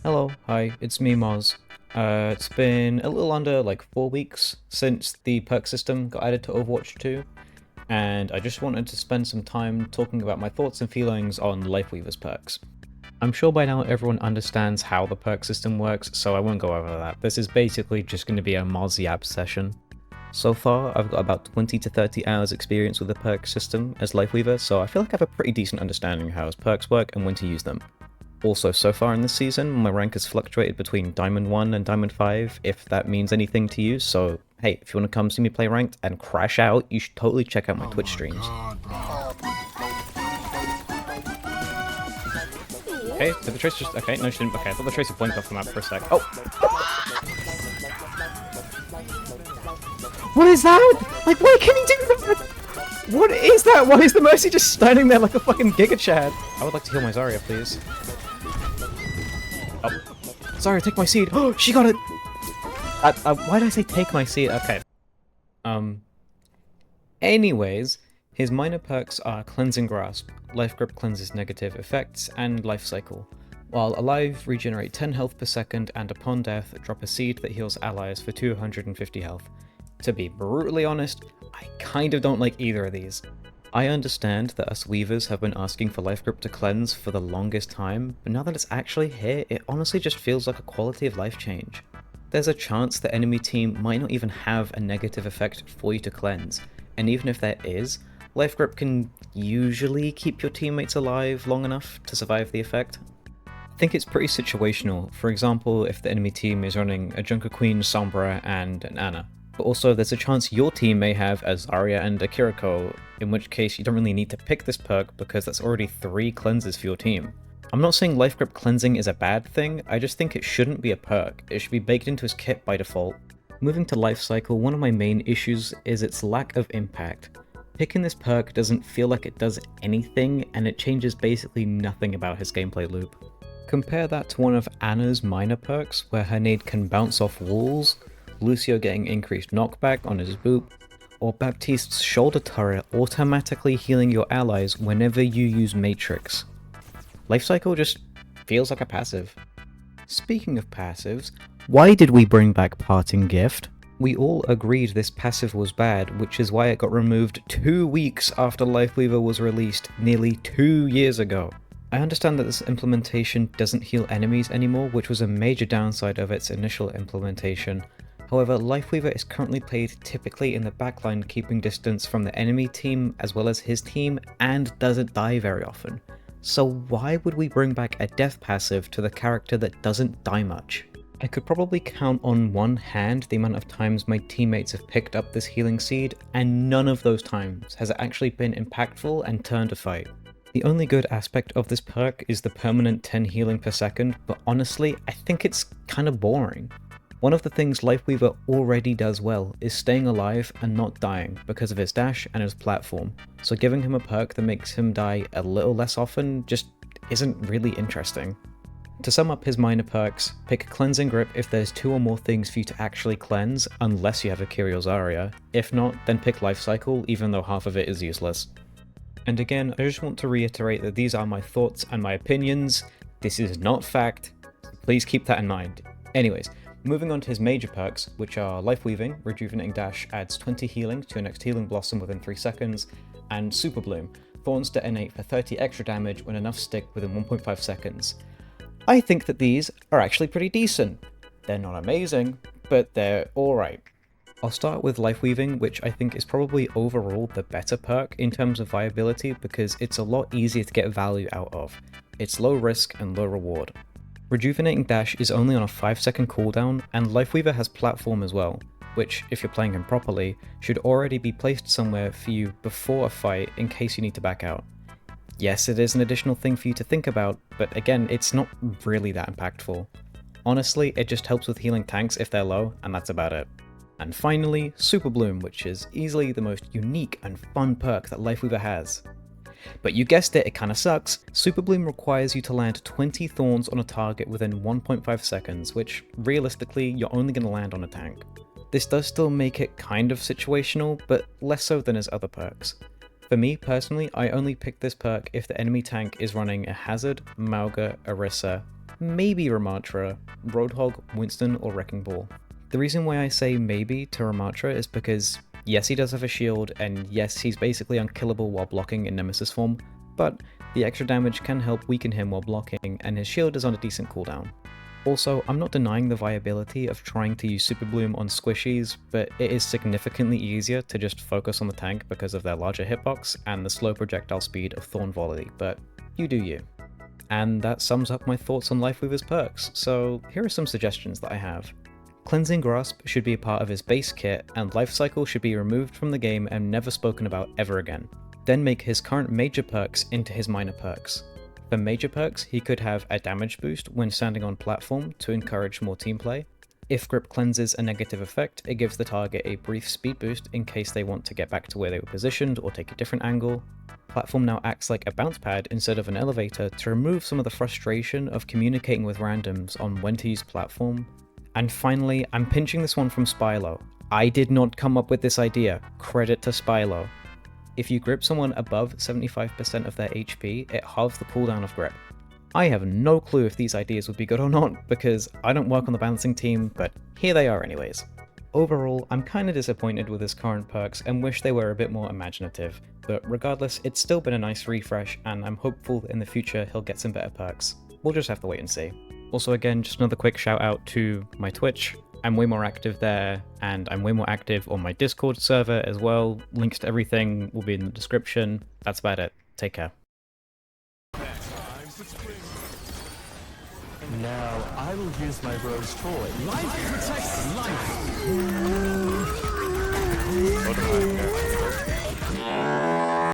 Hello, hi, it's me, Moz. It's been a little under like 4 weeks since the perk system got added to Overwatch 2, and I just wanted to spend some time talking about my thoughts and feelings on Lifeweaver's perks. I'm sure by now everyone understands how the perk system works, so I won't go over that. This is basically just going to be a Moz Yab session. So far, I've got about 20 to 30 hours experience with the perk system as Lifeweaver, so I feel like I have a pretty decent understanding of how his perks work and when to use them. Also, so far in this season, my rank has fluctuated between Diamond 1 and Diamond 5, if that means anything to you, so hey, if you want to come see me play ranked and crash out, you should totally check out my Twitch streams. Okay, did the tracer just... okay, no she didn't, okay, I thought the tracer blinked off the map for a sec. Oh! What is that? Like, why can he do that? What is that? Why is the Mercy just standing there like a fucking Giga Chad? I would like to heal my Zarya, please. Oh. Zarya, take my seed. Oh, she got it! Why did I say take my seed? Okay. Anyways, his minor perks are Cleansing Grasp, Life Grip cleanses negative effects, and Life Cycle. While alive, regenerate 10 health per second, and upon death, drop a seed that heals allies for 250 health. To be brutally honest, I kind of don't like either of these. I understand that us Weavers have been asking for Life Grip to cleanse for the longest time, but now that it's actually here, it honestly just feels like a quality of life change. There's a chance the enemy team might not even have a negative effect for you to cleanse, and even if there is, Life Grip can usually keep your teammates alive long enough to survive the effect. I think it's pretty situational. For example, if the enemy team is running a Junker Queen, Sombra, and an Ana. But also there's a chance your team may have a Zarya and a Kiriko, in which case you don't really need to pick this perk because that's already 3 cleanses for your team. I'm not saying Life Grip cleansing is a bad thing, I just think it shouldn't be a perk, it should be baked into his kit by default. Moving to Life Cycle, one of my main issues is its lack of impact. Picking this perk doesn't feel like it does anything, and it changes basically nothing about his gameplay loop. Compare that to one of Ana's minor perks, where her nade can bounce off walls, Lucio getting increased knockback on his boop, or Baptiste's shoulder turret automatically healing your allies whenever you use Matrix. Life Cycle just feels like a passive. Speaking of passives, why did we bring back Parting Gift? We all agreed this passive was bad, which is why it got removed 2 weeks after Lifeweaver was released nearly 2 years ago. I understand that this implementation doesn't heal enemies anymore, which was a major downside of its initial implementation. However, Lifeweaver is currently played typically in the backline, keeping distance from the enemy team as well as his team, and doesn't die very often. So why would we bring back a death passive to the character that doesn't die much? I could probably count on one hand the amount of times my teammates have picked up this healing seed, and none of those times has it actually been impactful and turned a fight. The only good aspect of this perk is the permanent 10 healing per second, but honestly, I think it's kinda boring. One of the things Lifeweaver already does well is staying alive and not dying because of his dash and his platform, so giving him a perk that makes him die a little less often just isn't really interesting. To sum up his minor perks, pick Cleansing Grip if there's 2 or more things for you to actually cleanse, unless you have a Kyrie or Zarya. If not, then pick Life Cycle, even though half of it is useless. And again, I just want to reiterate that these are my thoughts and my opinions. This is not fact. Please keep that in mind. Anyways, moving on to his major perks, which are Life Weaving, Rejuvenating Dash adds 20 healing to your next healing blossom within 3 seconds, and Super Bloom, Thorns detonate for 30 extra damage when enough stick within 1.5 seconds. I think that these are actually pretty decent. They're not amazing, but they're alright. I'll start with Life Weaving, which I think is probably overall the better perk in terms of viability because it's a lot easier to get value out of. It's low risk and low reward. Rejuvenating Dash is only on a 5-second cooldown, and Lifeweaver has Platform as well, which, if you're playing him properly, should already be placed somewhere for you before a fight in case you need to back out. Yes, it is an additional thing for you to think about, but again, it's not really that impactful. Honestly, it just helps with healing tanks if they're low, and that's about it. And finally, Super Bloom, which is easily the most unique and fun perk that Lifeweaver has. But you guessed it, it kinda sucks. Super Bloom requires you to land 20 thorns on a target within 1.5 seconds, which realistically, you're only gonna land on a tank. This does still make it kind of situational, but less so than his other perks. For me personally, I only pick this perk if the enemy tank is running a Hazard, Mauga, Orisa, maybe Ramatra, Roadhog, Winston, or Wrecking Ball. The reason why I say maybe to Ramatra is because yes, he does have a shield, and yes, he's basically unkillable while blocking in Nemesis form, but the extra damage can help weaken him while blocking, and his shield is on a decent cooldown. Also, I'm not denying the viability of trying to use Super Bloom on squishies, but it is significantly easier to just focus on the tank because of their larger hitbox and the slow projectile speed of Thorn Volley, but you do you. And that sums up my thoughts on Lifeweaver's perks, so here are some suggestions that I have. Cleansing Grasp should be a part of his base kit, and Life Cycle should be removed from the game and never spoken about ever again. Then make his current major perks into his minor perks. For major perks, he could have a damage boost when standing on platform to encourage more team play. If grip cleanses a negative effect, it gives the target a brief speed boost in case they want to get back to where they were positioned or take a different angle. Platform now acts like a bounce pad instead of an elevator to remove some of the frustration of communicating with randoms on when to use platform. And finally, I'm pinching this one from Spylo. I did not come up with this idea, credit to Spylo. If you grip someone above 75% of their HP, it halves the cooldown of grip. I have no clue if these ideas would be good or not, because I don't work on the balancing team, but here they are anyways. Overall, I'm kinda disappointed with his current perks and wish they were a bit more imaginative, but regardless, it's still been a nice refresh, and I'm hopeful in the future he'll get some better perks. We'll just have to wait and see. Also again, just another quick shout out to my Twitch. I'm way more active there, and I'm way more active on my Discord server as well. Links to everything will be in the description. That's about it. Take care. Now, I will use my rose toy. Life protects life!